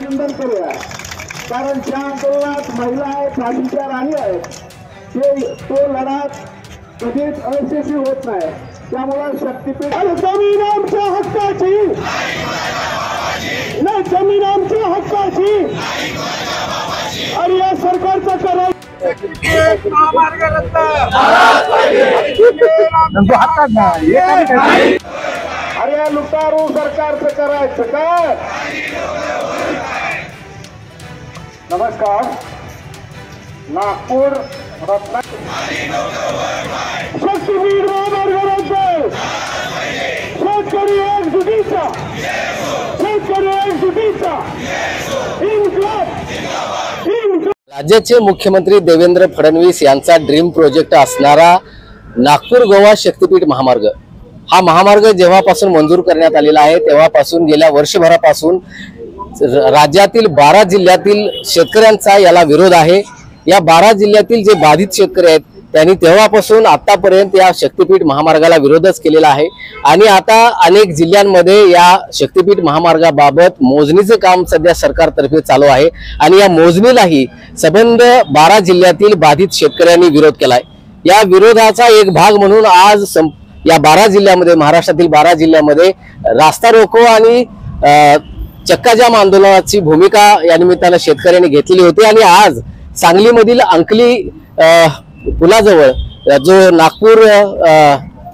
अभिनंदन करूया, कारण ज्या आंदोलनात महिला आहेत, फाशीच्या राणी आहेत, तो लढा कधीच अयशस्वी होत नाही। त्यामुळे शक्तीपीठ जमीन आमच्या हक्काची नाही, जमीन आमच्या हक्काची आणि या सरकारचा करार अरे लुटारू सरकारचं करायचं काय? नमस्कार, नागपूर शक्तीपीठ महामार्गावर शेतकरी एकजुटीचा राज्याचे मुख्यमंत्री देवेंद्र फडणवीस यांचा ड्रीम प्रोजेक्ट असणारा नागपूर गोवा शक्तीपीठ महामार्ग, हा महामार्ग जेव्हापासून मंजूर करण्यात आलेला आहे तेव्हापासून गेल्या वर्षभरापासून राज्यातील 12 जिल्ह्यातील शेतकऱ्यांचा याला विरोध आहे। या 12 जिल्ह्यातील जे बाधित शेतकरी आहेत त्यांनी तेव्हापासून आतापर्यंत या शक्तीपीठ महामार्गाला विरोधच केलेला आहे आणि आता अनेक जिल्ह्यांमध्ये या शक्तीपीठ महामार्गाबाबत मोजणीचं काम सध्या सरकारतर्फे चालू आहे आणि या मोजणीलाही संबंध 12 जिल्ह्यातील बाधित शेतकऱ्यांनी विरोध केलाय। या विरोधाचा एक भाग म्हणून आज या 12 जिल्ह्यामध्ये, महाराष्ट्रातील 12 जिल्ह्यामध्ये रास्ता रोको आणि चक्का जाम आंदोलनाची भूमिका या निमित्तानं शेतकऱ्यांनी घेतलेली होती आणि आज सांगलीमधील अंकली पुलाजवळ जो नागपूर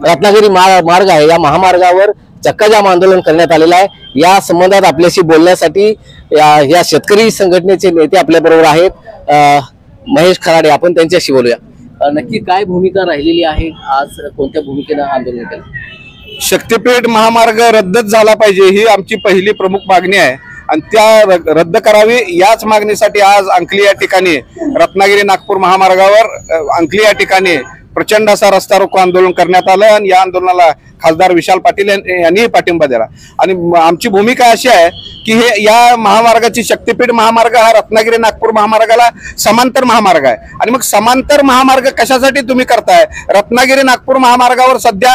रत्नागिरी मार्ग आहे या महामार्गावर चक्का जाम आंदोलन करण्यात आलेलं आहे। या संबंधात आपल्याशी बोलण्यासाठी या शेतकरी संघटनेचे नेते आपल्या बरोबर आहेत। महेश खराडे, आपण त्यांच्याशी बोलूया। नक्की काय भूमिका राहिलेली आहे, आज कोणत्या भूमिकेने आंदोलन केलं? शक्तीपीठ महामार्ग रद्दच झाला पाहिजे ही आमची पहिली प्रमुख मागणी आहे आणि त्या रद्द करावी याच मागणीसाठी आज अंकली या ठिकाणी रत्नागिरी नागपूर महामार्गावर अंकली या ठिकाणी प्रचंड असा रस्ता रोको आंदोलन करण्यात आलं आणि या आंदोलनाला खासदार विशाल पाटील यांनी पाठिंबा दिला आणि आमची भूमिका अशी आहे की हे या महामार्गाची शक्तीपीठ महामार्ग हा रत्नागिरी नागपूर महामार्गाला समांतर महामार्ग आहे आणि मग समांतर महामार्ग कशासाठी तुम्ही करताय? रत्नागिरी नागपूर महामार्गावर सध्या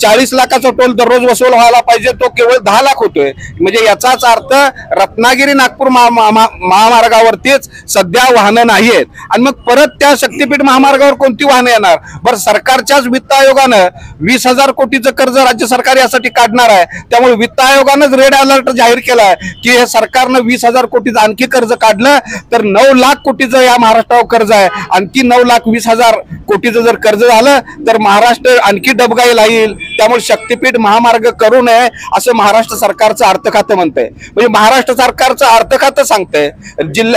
40 लाखाचा टोल दररोज वसूल व्हायला पाहिजे, तो केवळ 10 लाख होतोय। म्हणजे याचाच अर्थ रत्नागिरी नागपूर महामार्गावरतीच सध्या वाहनं नाही आहेत आणि मग परत त्या शक्तीपीठ महामार्गावर कोणती वाहनं येणार? बरं, सरकारच्याच वित्त आयोगानं 20,000 कोटीचं कर्ज राज्य सरकार यासाठी काढणार आहे, त्यामुळे वित्त आयोगानंच रेड अलर्ट जाहीर केलाय की हे सरकारनं 20,000 कोटीचं आणखी कर्ज काढलं तर 9 लाख कोटीचं या महाराष्ट्रावर कर्ज आहे। आणखी 9,20,000 कोटीचं जर कर्ज झालं तर महाराष्ट्र आणखी डबघाईला येईल। त्यामुळे शक्तीपीठ महामार्ग करू नये असं महाराष्ट्र सरकारचं अर्थ खातं म्हणतंय, म्हणजे महाराष्ट्र सरकारचं अर्थ खातं सांगतंय,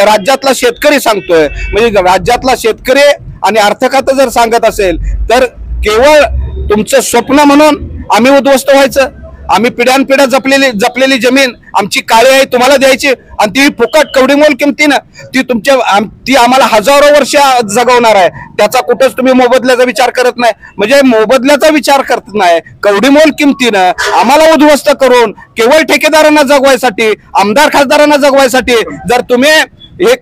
राज्यातला शेतकरी सांगतोय। म्हणजे राज्यातला शेतकरी आणि अर्थ खातं जर सांगत असेल तर केवळ तुमचं स्वप्न म्हणून आम्ही उद्ध्वस्त व्हायचं? आम्ही पिढ्यानपिढ्या जपलेली जमीन आमची काळी आहे तुम्हाला द्यायची आणि ती फुकट कवडीमोल किमतीनं ती आम्हाला हजारो वर्ष जगवणार आहे, त्याचा कुठंच तुम्ही मोबदल्याचा विचार करत नाही। म्हणजे मोबदल्याचा विचार करत नाही, कवडीमोल किमतीनं आम्हाला उद्ध्वस्त करून केवळ ठेकेदारांना जगवायसाठी, आमदार खासदारांना जगवायसाठी जर तुम्ही हे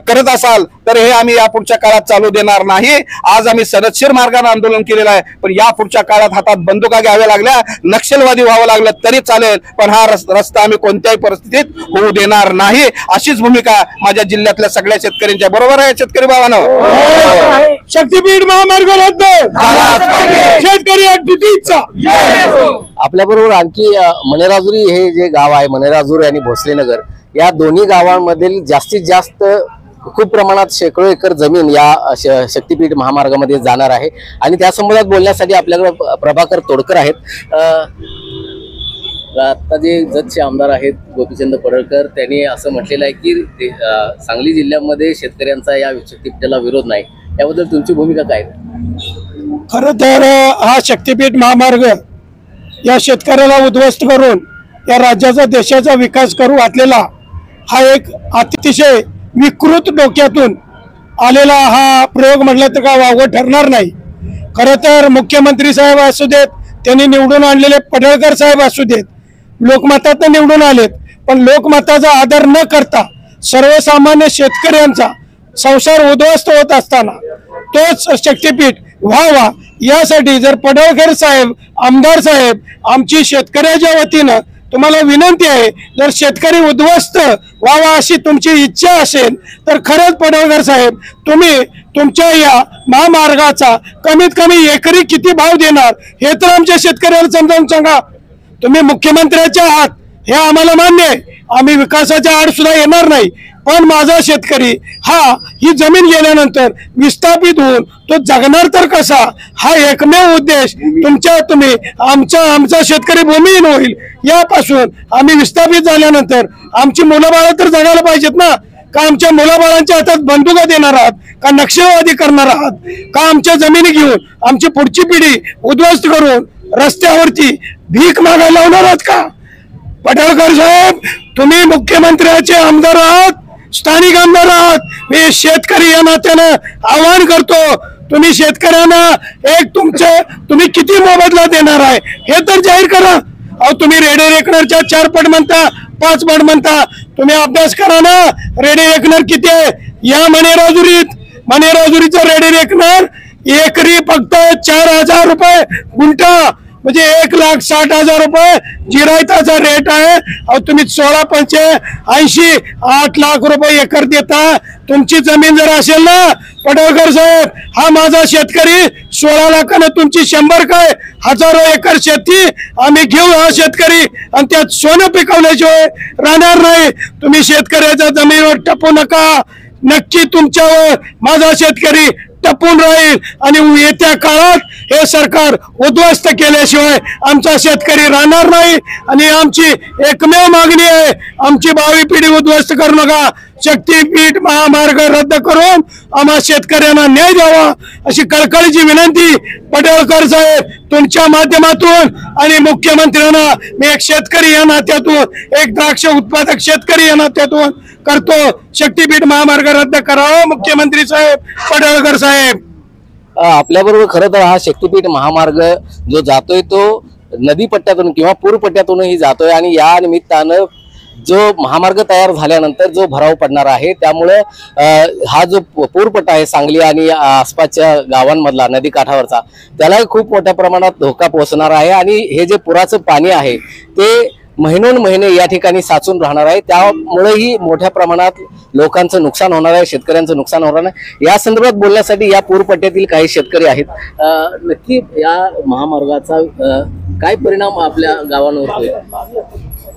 करत असाल तर हे आम्ही यापुढच्या काळात चालू देणार नाही। आज आम्ही सनदशीर मार्गाने आंदोलन केलेलं आहे, पण यापुढच्या काळात हातात बंदुका घ्याव्या लागल्या, नक्षलवादी व्हावं लागलं तरी चालेल, पण हा रस्ता आम्ही कोणत्याही परिस्थितीत होऊ देणार नाही। अशीच भूमिका माझ्या जिल्ह्यातल्या सगळ्या शेतकऱ्यांच्या बरोबर आहे। शेतकरी भावांनो, शक्तीपीठ महामार्ग रद्द, शेतकरी एकजुटीचा। आपल्या बरोबर आणखी मनेराजुरी हे जे गाव आहे, मनेराजुरी आणि भोसलेनगर, या दोन्ही गावांमधील जास्तीत जास्त खूप प्रमाणात शेकडो एकर जमीन या शक्तीपीठ महामार्गामध्ये जाणार आहे आणि त्या संबंधात बोलण्यासाठी आपल्याकडे प्रभाकर तोडकर आहेत। आता जे जतचे आमदार आहेत गोपीचंद पडळकर, त्यांनी असं म्हटलेलं आहे की सांगली जिल्ह्यामध्ये शेतकऱ्यांचा या शक्तीपीठाला विरोध नाही, याबद्दल तुमची भूमिका काय? खरं तर हा शक्तीपीठ महामार्ग या शेतकऱ्याला उद्ध्वस्त करून या राज्याचा, देशाचा विकास करू वाटलेला हा एक अतिशय विकृत डोक्यातून आलेला हा प्रयोग म्हटलं तर काय वावगं ठरणार नाही। खरं तर मुख्यमंत्री साहेब असू देत, त्यांनी निवडून आणलेले पडळकर साहेब असू देत, लोकमतातून निवडून आलेत, पण लोकमताचा आदर न करता सर्वसामान्य शेतकऱ्यांचा संसार उद्ध्वस्त होत असताना तोच शक्तीपीठ व्हावा यासाठी जर पडळकर साहेब, आमदार साहेब आमची शेतकऱ्याच्या वतीनं तुम्हाला विनंती आहे, जर शेतकरी उद्ध्वस्त व्हावा अशी तुमची इच्छा असेल तर खरंच पडळकर साहेब, तुम्ही तुमच्या या महामार्गाचा कमीत कमी एकरी किती भाव देणार हे तर आमच्या शेतकऱ्याला समजावून सांगा. तुम्ही मुख्यमंत्र्याच्या आहात हे आम्हाला मान्य आहे, आम्ही विकासाच्या आड सुद्धा येणार नाही, पण माझा शेतकरी हा ही जमीन गेल्यानंतर विस्थापित होऊन तो जगणार तर कसा, हा एकमेव उद्देश तुम्ही आमचा शेतकरी भूमिहीन होईल यापासून आम्ही विस्थापित झाल्यानंतर आमची मुलं बाळं तर जगायला पाहिजेत ना. का आमच्या मुलाबाळांच्या हातात बंदुका देणार आहात, का नक्षलवादी करणार आहात, का आमच्या जमिनी घेऊन आमची पुढची पिढी उद्ध्वस्त करून रस्त्यावरती भीक मागायला लावणार आहात का? पडळकर साहेब, तुम्ही मुख्यमंत्र्याचे आमदार आहात, स्थानिक आमदार आहात. मी शेतकरी या नात्यानं आवाहन करतो, तुम्ही शेतकऱ्यांना तुम्ही किती मोबदला देणार आहे हे तर जाहीर करा. अहो, तुम्ही रेडे रेकनरच्या 4 पट म्हणता, 5 पट म्हणता, तुम्ही अभ्यास करा ना. रेडे रेकनर किती आहे या मणेराजुरीचं रेडे रेकनर एकरी फक्त 4,000 रुपये गुंठा, म्हणजे 1,60,000 रुपये जिरायताचा रेट आहे. अहो, तुम्ही 16 पंचे 80 8 लाख रुपये एकर देता. तुमची जमीन जर असेल ना पडळकर साहेब, हा माझा शेतकरी 16 लाखानं तुमची 100 काय हजारो एकर शेती आम्ही घेऊ हा शेतकरी, आणि त्यात सोनं पिकवल्याशिवाय राहणार नाही. तुम्ही शेतकऱ्याच्या जमिनीवर टपू नका, नक्की तुमच्यावर माझा शेतकरी टपून राहील, आणि येत्या काळात हे सरकार उद्ध्वस्त केल्याशिवाय आमचा शेतकरी राहणार नाही. आणि आमची एकमेव मागणी आहे, आमची भावी पिढी उद्ध्वस्त करू नका. शक्तीपीठ महामार्ग रद्द करून आम्हा शेतकऱ्यांना न्याय द्यावा अशी कळकळीची विनंती पडळकर साहेब तुमच्या माध्यमातून आणि मुख्यमंत्र्यांना मी एक शेतकरी या नात्यातून, एक द्राक्ष उत्पादक शेतकरी या नात्यातून करतो. शक्तीपीठ महामार्ग रद्द करावा मुख्यमंत्री साहेब, पडळकर साहेब. आपल्याबरोबर खरं तर हा शक्तीपीठ महामार्ग जो जातोय तो नदी पट्ट्यातून किंवा पूर पट्ट्यातूनही जातोय, आणि या निमित्तानं जो महामार्ग तयार झाल्यानंतर जो भराव पडणार आहे त्यामुळे हा जो पूरपट्टा आहे सांगली आणि आसपासच्या गावांमधला नदी काठावरचा त्यालाही खूप मोठ्या प्रमाणात धोका पोहोचणार आहे. आणि हे जे पुराचं पाणी आहे ते महिनोन्महिने या ठिकाणी साचून राहणार आहे, त्यामुळेही मोठ्या प्रमाणात लोकांचं नुकसान होणार आहे, शेतकऱ्यांचं नुकसान होणार आहे. या संदर्भात बोलण्यासाठी या पूरपट्ट्यातील काही शेतकरी आहेत. नक्की या महामार्गाचा काय परिणाम आपल्या गावांवर होईल?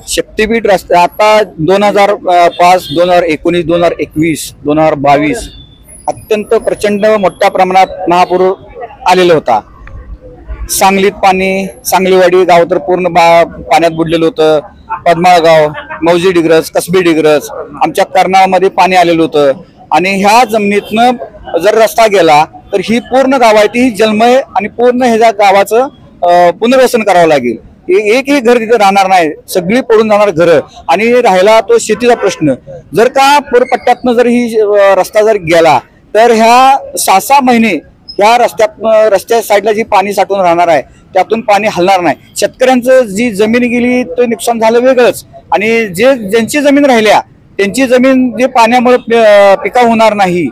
शक्तीपीठ रस्ते आता 2005, 2019, 2021, 2022 अत्यंत प्रचंड मोठ्या प्रमाणात महापूर आलेला होता. सांगलीत पाणी, सांगलीवाडी गाव तर पूर्ण पाण्यात बुडलेलं होतं. पद्माळगाव, मौजी डिग्रज, कसबी डिग्रज, आमच्या कर्नाळमध्ये पाणी आलेलं होतं. आणि ह्या जमिनीतनं जर रस्ता गेला तर ही पूर्ण गाव आहे ती जलमय, आणि पूर्ण ह्याच्या गावाचं पुनर्वसन करावं लागेल. एकही घर तिथे राहणार नाही, सगळी पडून जाणार घरं. आणि राहिला तो शेतीचा प्रश्न, जर का पूरपट्ट्यातनं जर ही रस्ता जर गेला तर ह्या 6-6 महिने ह्या रस्त्या साईडला जी पाणी साठून राहणार आहे त्यातून पाणी हलणार नाही. शेतकऱ्यांचं जी जमीन गेली ते नुकसान झालं वेगळंच, आणि ज्यांची जमीन राहिल्या त्यांची जमीन जे पाण्यामुळे पिका होणार नाही,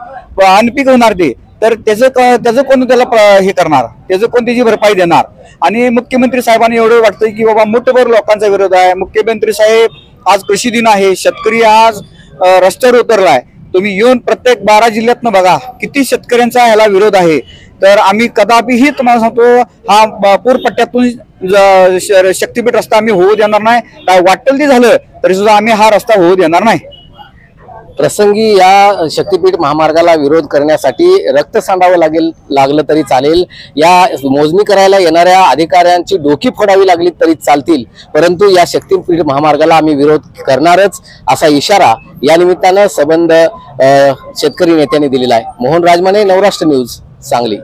अनपीक होणार ते, तर त्याचं कोण त्याला हे करणार, त्याचं कोण त्याची भरपाई देणार. आणि मुख्यमंत्री साहेबांनी एवढं वाटतंय की बाबा मुठभर लोकांचा विरोध आहे. मुख्यमंत्री साहेब, आज कृषी दिन आहे, शेतकरी आज रस्त्यावर उतरलाय. तुम्ही येऊन प्रत्येक 12 जिल्ह्यातनं बघा किती शेतकऱ्यांचा ह्याला विरोध आहे. तर आम्ही कदापिही तुम्हाला सांगतो हा पूरपट्ट्यातून शक्तीपीठ रस्ता आम्ही होऊ देणार नाही. काय वाटेल ते झालं तरी सुद्धा आम्ही हा रस्ता होऊ देणार नाही. प्रसंगी या शक्तीपीठ महामार्गाला विरोध करण्यासाठी रक्त सांडावं लागलं तरी चालेल, या मोजणी करायला येणाऱ्या अधिकाऱ्यांची डोकी फोडावी लागली तरी चालतील, परंतु या शक्तीपीठ महामार्गाला आम्ही विरोध करणारच असा इशारा या निमित्तानं संबंध शेतकरी नेत्यांनी दिलेला आहे. मोहन राजमाने, नवराष्ट्र न्यूज, सांगली.